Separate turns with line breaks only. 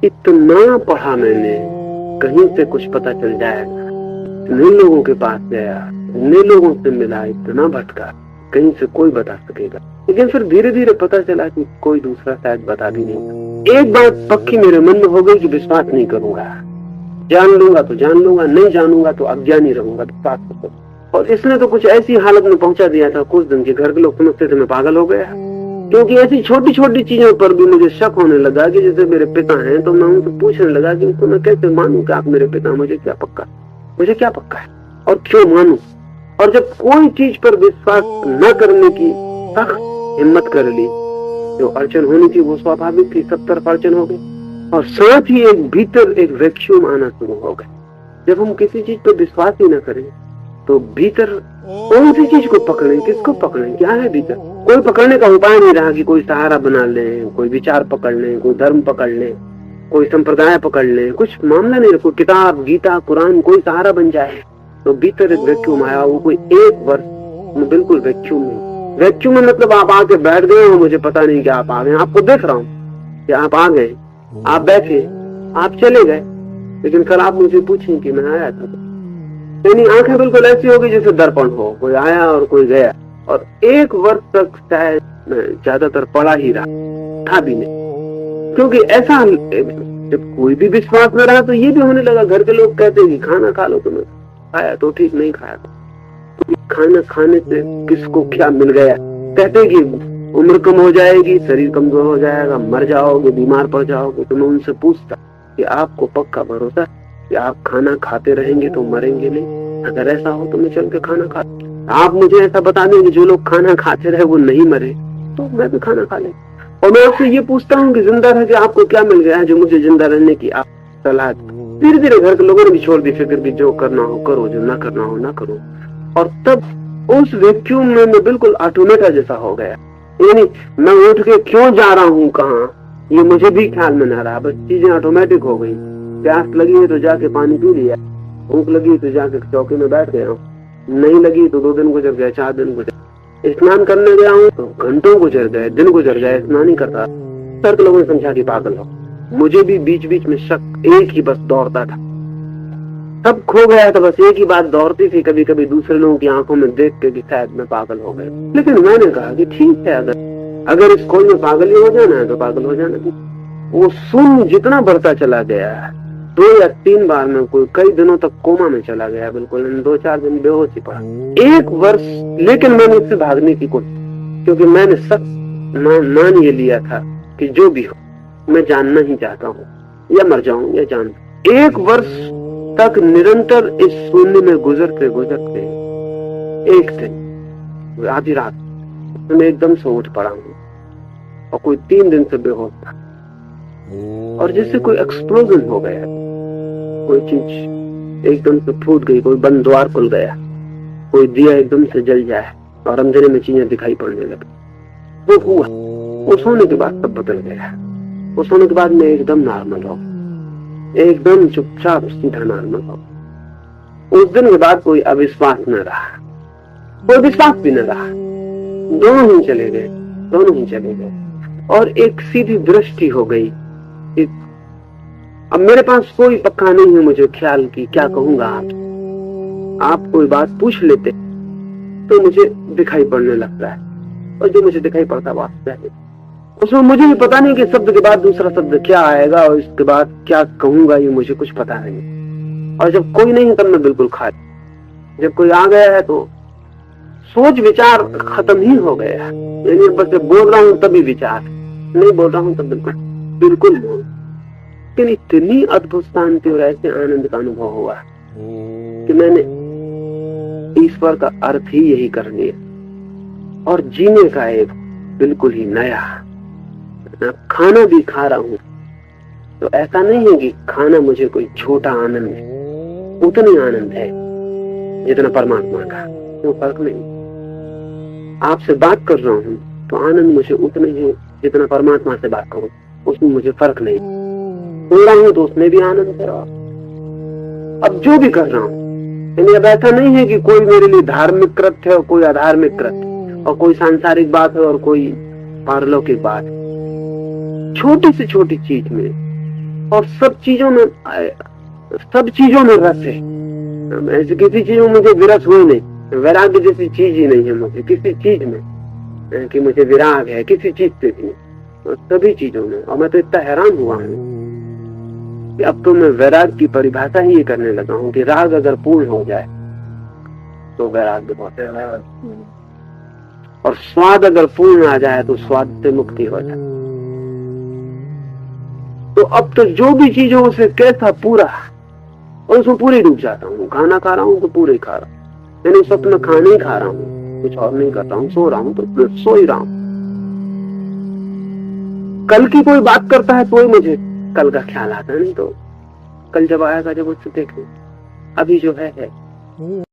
इतना पढ़ा मैंने, कहीं से कुछ पता चल जाएगा, इतने लोगों के पास गया, इतने लोगों से मिला, इतना भटका, कहीं से कोई बता सकेगा। लेकिन फिर धीरे धीरे पता चला कि कोई दूसरा शायद बता भी नहीं। एक बात पक्की मेरे मन में हो गई कि विश्वास नहीं करूंगा, जान लूंगा तो जान लूंगा, नहीं जानूंगा तो अज्ञानी रहूंगा, विश्वास करूंगा। और इसने तो कुछ ऐसी हालत में पहुंचा दिया था कुछ दिन के घर के लोग समझते थे मैं पागल हो गया, क्योंकि ऐसी छोटी छोटी चीजों पर भी मुझे शक होने लगा कि जैसे मेरे पिता हैं, तो मैं उनसे पूछने लगा कि उसको मैं कैसे मानूं कि आप मेरे पिता, मुझे क्या पक्का है और क्यों मानूं। और जब कोई चीज पर विश्वास न करने की सख्त हिम्मत कर ली, जो अड़चन होनी थी वो स्वाभाविक थी, सब तरफ अड़चन हो गई। और साथ ही एक भीतर एक वैक्यूम आना शुरू हो गया। जब हम किसी चीज पर विश्वास ही न करें तो भीतर कौन सी चीज को पकड़ें, किसको पकड़ें, क्या है भीतर? कोई पकड़ने का उपाय नहीं रहा कि कोई सहारा बना लें, कोई विचार पकड़ लें, कोई धर्म पकड़ लें, कोई संप्रदाय पकड़ लें, कुछ मामला नहीं, कोई किताब, गीता, कुरान, कोई सहारा बन जाए। तो भीतर एक वैक्यूम आया, वो कोई 1 वर्ष में बिल्कुल वैक्यूम में मतलब आप आके बैठ गए हो, मुझे पता नहीं कि आप आ गए, आपको देख रहा हूँ कि आप आ गए, आप बैठे, आप चले गए, लेकिन कल आप मुझे पूछें कि मैं आया था, यानी आंखें बिल्कुल ऐसी होगी जैसे दर्पण हो, कोई आया और कोई गया। और 1 वर्ष तक शायद मैं ज्यादातर पढ़ा ही रहा था भी नहीं, क्योंकि ऐसा जब कोई भी विश्वास में रहा तो ये भी होने लगा। घर के लोग कहते हैं कि खाना खा लो, तुम्हें खाया तो ठीक, नहीं खाया तो खाना खाने से किसको क्या मिल गया। कहते हैं कि उम्र कम हो जाएगी, शरीर कमजोर हो जाएगा, मर जाओगे, बीमार पड़ जाओगे। तो मैं उनसे पूछता कि आपको पक्का भरोसा कि आप खाना खाते रहेंगे तो मरेंगे नहीं? अगर ऐसा हो तो मैं चल के खाना खा, आप मुझे ऐसा बता दें कि जो लोग खाना खाते रहे वो नहीं मरे, तो मैं भी खाना खा ले। और मैं आपसे ये पूछता हूँ कि जिंदा रह के आपको क्या मिल गया है जो मुझे जिंदा रहने की आप सलाह। धीरे धीरे घर के लोगों ने भी छोड़ दी फिक्र की जो करना हो करो, जो ना करना हो ना करो। और तब उस वैक्यूम में मैं बिल्कुल ऑटोमेटा जैसा हो गया, यानी मैं उठ के क्यों जा रहा हूँ कहाँ ये मुझे भी ख्याल में ना रहा, बस चीजें ऑटोमेटिक हो गई। प्यास लगी है तो जाके पानी पी लिया, भूख लगी तो जाके चौकी में बैठ गया हूँ, नहीं लगी तो 2 दिन गुजर गए, 4 दिन गुजर, स्नान करने गया हूँ तो घंटों गुजर गए, दिन गुजर गए, स्नान ही करता। सर के लोगों ने समझा कि पागल हो। मुझे भी बीच बीच में शक एक ही बस दौड़ता था, सब खो गया था, बस एक ही बात दौड़ती थी कभी कभी दूसरे लोगों की आंखों में देख के कि शायद मैं पागल हो गया। लेकिन मैंने कहा कि ठीक है, अगर इस खोज में पागल ही हो जाना है तो पागल हो जाना। वो शून्य जितना बढ़ता चला गया, 2 या 3 बार में कोई कई दिनों तक कोमा में चला गया, बिल्कुल 2-4 दिन बेहोश ही पड़ा, 1 वर्ष। लेकिन मैंने उससे भागने की कोशिश, क्योंकि मैंने सच मान ये लिया था कि जो भी हो मैं जानना ही चाहता हूँ, या मर जाऊं या जान। 1 वर्ष तक निरंतर इस शून्य में गुजरते गुजरते एक दिन आधी रात मैं एकदम से उठ पड़ा हूँ और कोई 3 दिन से बेहोश था, और जैसे कोई एक्सप्लोजन हो गया, कोई चीज एकदम से फूट गई, कोई बंद द्वार खुल गया, कोई दिया एकदम से जल जाए और अंधेरे में चीजें दिखाई पड़ने लगी। वो हुआ, उस होने के बाद सब बदल गया। उस होने के बाद मैं एकदम नॉर्मल हो, एकदम चुपचाप सीधा नॉर्मल हो। उस दिन के बाद कोई अविश्वास न रहा, कोई विश्वास भी न रहा, दोनों ही चले गए और एक सीधी दृष्टि हो गई। अब मेरे पास कोई पक्का नहीं है मुझे ख्याल की क्या कहूंगा। आप कोई बात पूछ लेते तो मुझे दिखाई पड़ने लगता है, और जो मुझे दिखाई पड़ता है उसमें मुझे भी पता नहीं कि शब्द के बाद दूसरा शब्द क्या आएगा और इसके बाद क्या कहूंगा, ये मुझे कुछ पता नहीं। और जब कोई नहीं तब मैं बिल्कुल खाली। जब कोई आ गया है तो सोच विचार खत्म ही हो गया है, यानी बस जब बोल रहा हूँ तभी विचार, नहीं बोल रहा हूँ तब बिल्कुल लेकिन इतनी अद्भुत शांति और ऐसे आनंद का अनुभव हुआ कि मैंने ईश्वर का अर्थ ही यही कर लिया और जीने का एक बिल्कुल ही नया। खाना भी खा रहा हूं तो ऐसा नहीं है कि खाना मुझे कोई छोटा आनंद है, उतना ही आनंद है जितना परमात्मा का, तो फर्क नहीं। आपसे बात कर रहा हूं तो आनंद मुझे उतना ही है जितना परमात्मा से बात करूं, उसमें मुझे फर्क नहीं। बोल रहा हूं तो उसमें भी आनंद है। अब जो भी कर रहा हूं, यानी अब ऐसा नहीं है कि कोई मेरे लिए धार्मिक कृत्य है और कोई अधार्मिक कृत्य, और कोई सांसारिक बात है और कोई पारलौकिक बात है। छोटी से छोटी चीज में और सब चीजों में रस है। ऐसे किसी चीज में मुझे विरस हुई नहीं, वैराग्य जैसी चीज ही नहीं है मुझे किसी चीज में कि मुझे विराग है किसी चीज से भी, सभी चीजों में। और मैं तो इतना हैरान हुआ हूँ कि अब तो मैं वैराग की परिभाषा ही ये करने लगा हूँ कि राग अगर पूर्ण हो जाए तो वैराग्य बहुत है, और स्वाद अगर पूर्ण आ जाए तो स्वाद से मुक्ति हो जाए। तो अब तो जो भी चीज हो उसे कैसा पूरा, और उसमें पूरे डूब जाता हूँ। खाना खा रहा हूँ तो पूरे खा रहा हूँ, मैंने उस वक्त में खाना ही खा रहा हूँ, कुछ और नहीं कर रहा हूँ। सो रहा हूँ तो सो ही रहा हूँ। कल की कोई बात करता है तो मुझे कल का ख्याल आता नहीं, तो कल जब आएगा जब उससे देखें, अभी जो है